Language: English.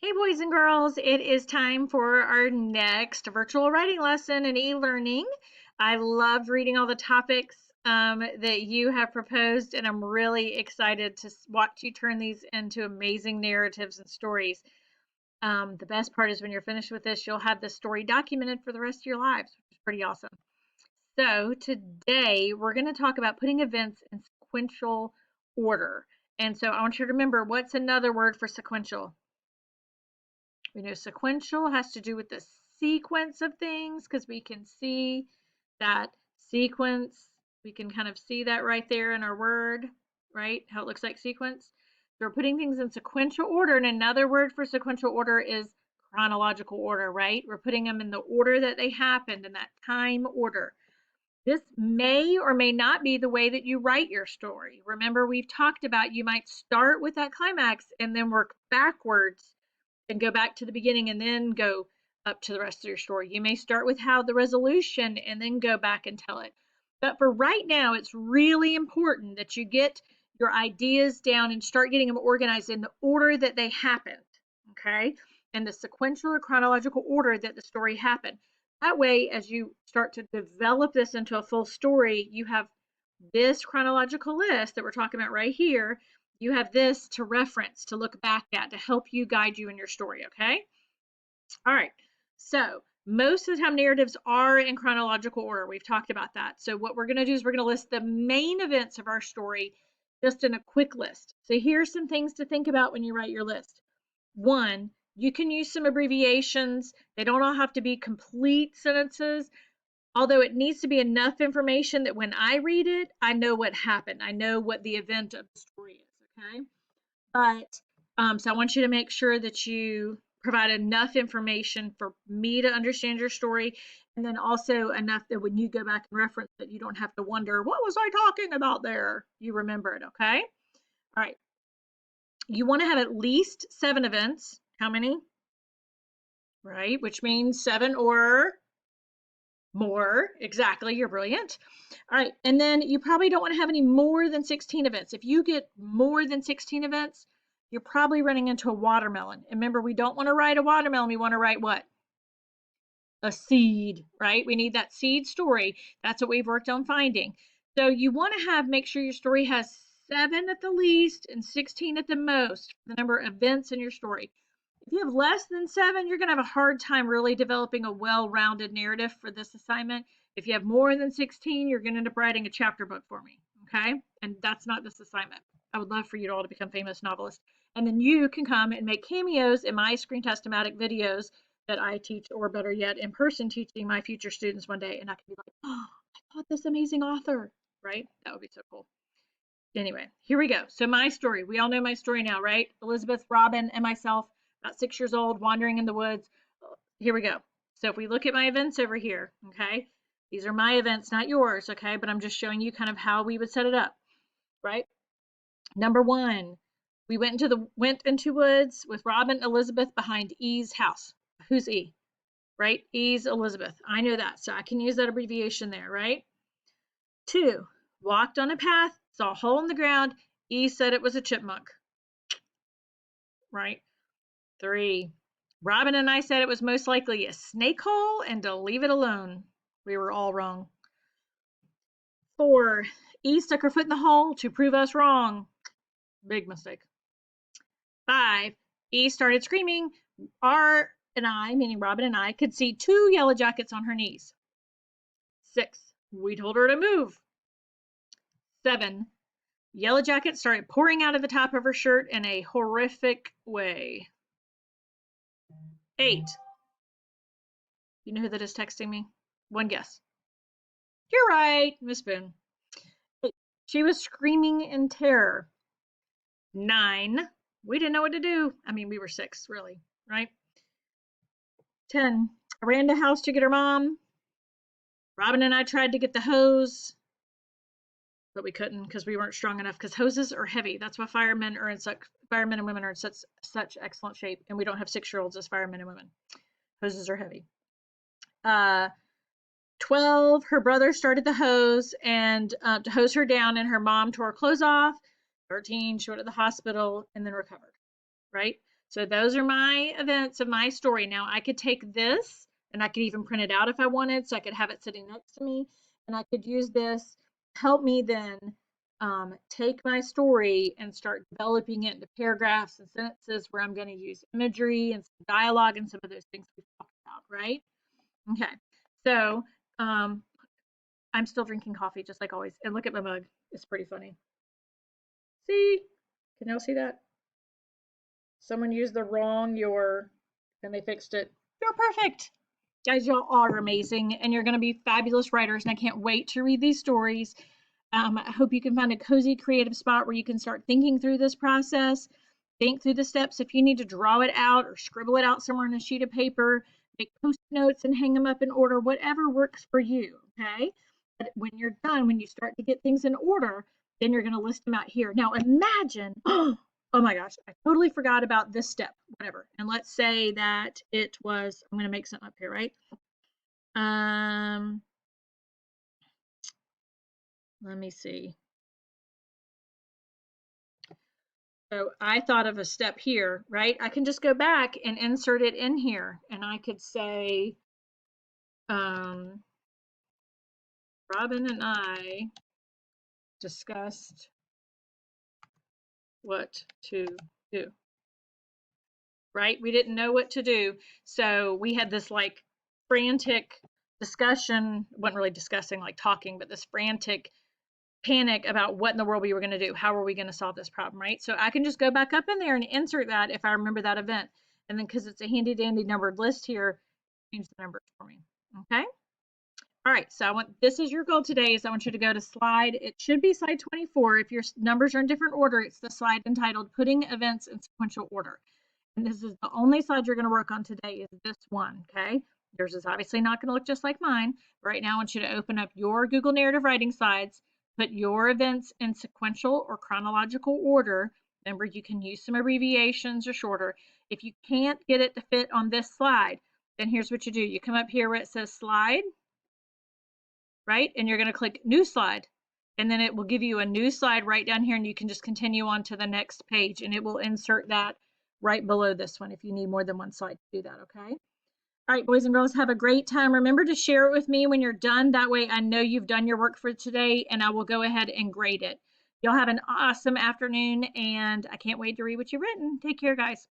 Hey, boys and girls, it is time for our next virtual writing lesson in e-learning. I love reading all the topics that you have proposed, and I'm really excited to watch you turn these into amazing narratives and stories. The best part is when you're finished with this, you'll have the story documented for the rest of your lives, which is pretty awesome. So today we're going to talk about putting events in sequential order. And so I want you to remember, what's another word for sequential? We know sequential has to do with the sequence of things because we can see that sequence. We can kind of see that right there in our word, right? How it looks like sequence. So we're putting things in sequential order. And another word for sequential order is chronological order, right? We're putting them in the order that they happened, in that time order. This may or may not be the way that you write your story. Remember, we've talked about you might start with that climax and then work backwards and go back to the beginning and then go up to the rest of your story. You may start with how the resolution and then go back and tell it. But for right now, it's really important that you get your ideas down and start getting them organized in the order that they happened, okay? And the sequential or chronological order that the story happened. That way, as you start to develop this into a full story, you have this chronological list that we're talking about right here. You have this to reference, to look back at, to help you guide you in your story, okay? All right, so most of the time narratives are in chronological order. We've talked about that. So what we're gonna do is we're gonna list the main events of our story just in a quick list. So here's some things to think about when you write your list. One, you can use some abbreviations. They don't all have to be complete sentences, although it needs to be enough information that when I read it, I know what happened. I know what the event of the story is, okay? But so I want you to make sure that you provide enough information for me to understand your story, and then also enough that when you go back and reference it, you don't have to wonder, what was I talking about there? You remember it, okay? All right. You want to have at least 7 events. How many? Right, which means 7 or more. Exactly, you're brilliant. All right, and then you probably don't want to have any more than 16 events. If you get more than 16 events, you're probably running into a watermelon. And remember, we don't want to write a watermelon. We want to write what? A seed, right? We need that seed story. That's what we've worked on finding. So you want to make sure your story has 7 at the least and 16 at the most, the number of events in your story. If you have less than 7, you're going to have a hard time really developing a well-rounded narrative for this assignment. If you have more than 16, you're going to end up writing a chapter book for me, okay? And that's not this assignment. I would love for you all to become famous novelists. And then you can come and make cameos in my Screencast-O-Matic videos that I teach, or better yet, in person teaching my future students one day. And I can be like, oh, I taught this amazing author, right? That would be so cool. Anyway, here we go. So my story, we all know my story now, right? Elizabeth, Robin, and myself, about 6 years old, wandering in the woods. Here we go. So if we look at my events over here, okay, these are my events, not yours, okay, but I'm just showing you kind of how we would set it up, right? Number 1, we went into woods with Robin and Elizabeth behind E's house. Who's E? Right? E's Elizabeth. I know that, so I can use that abbreviation there, right? 2, walked on a path, saw a hole in the ground. E said it was a chipmunk, right? 3, Robin and I said it was most likely a snake hole and to leave it alone. We were all wrong. 4, E stuck her foot in the hole to prove us wrong. Big mistake. 5, E started screaming. R and I, meaning Robin and I, could see 2 yellow jackets on her knees. 6, we told her to move. 7, Yellow Jacket started pouring out of the top of her shirt in a horrific way. 8, you know who that is texting me? One guess. You're right, Miss Boone. 8, she was screaming in terror. 9, we didn't know what to do. I mean, we were 6, really, right? 10, I ran to the house to get her mom. Robin and I tried to get the hose, but we couldn't because we weren't strong enough, because hoses are heavy. That's why firemen and women are in such excellent shape, and we don't have 6-year-olds as firemen and women. Hoses are heavy. 12, her brother started the hose and to hose her down, and her mom tore her clothes off. 13, she went to the hospital and then recovered, right? So those are my events of my story. Now I could take this and I could even print it out if I wanted, so I could have it sitting next to me, and I could use this to help me then take my story and start developing it into paragraphs and sentences where I'm going to use imagery and some dialogue and some of those things we've talked about, right? Okay, so I'm still drinking coffee just like always, and look at my mug. It's pretty funny. See? Can y'all see that? Someone used the wrong your, and they fixed it. You're perfect. Guys, y'all are amazing, and you're going to be fabulous writers, and I can't wait to read these stories. I hope you can find a cozy, creative spot where you can start thinking through this process, think through the steps. If you need to draw it out or scribble it out somewhere on a sheet of paper, make post-it notes and hang them up in order, whatever works for you, okay? But when you're done, when you start to get things in order, then you're going to list them out here. Now imagine, oh my gosh, I totally forgot about this step, whatever. And let's say that it was, I'm going to make something up here, right? Let me see. So I thought of a step here, right? I can just go back and insert it in here, and I could say, Robin and I discussed what to do, right? We didn't know what to do, so we had this like frantic discussion, wasn't really discussing like talking, but this frantic panic about what in the world we were going to do. How are we going to solve this problem, right? So I can just go back up in there and insert that if I remember that event. And then because it's a handy dandy numbered list here, change the numbers for me. Okay. All right. So this is your goal today is I want you to go to slide. It should be slide 24. If your numbers are in different order, it's the slide entitled Putting Events in Sequential Order. And this is the only slide you're going to work on today is this one. Okay. Yours is obviously not going to look just like mine. Right now, I want you to open up your Google Narrative Writing slides, put your events in sequential or chronological order. Remember, you can use some abbreviations or shorter. If you can't get it to fit on this slide, then here's what you do. You come up here where it says slide, right? And you're going to click new slide. And then it will give you a new slide right down here, and you can just continue on to the next page, and it will insert that right below this one if you need more than one slide to do that, okay? All right, boys and girls, have a great time. Remember to share it with me when you're done. That way I know you've done your work for today, and I will go ahead and grade it. Y'all have an awesome afternoon, and I can't wait to read what you've written. Take care, guys.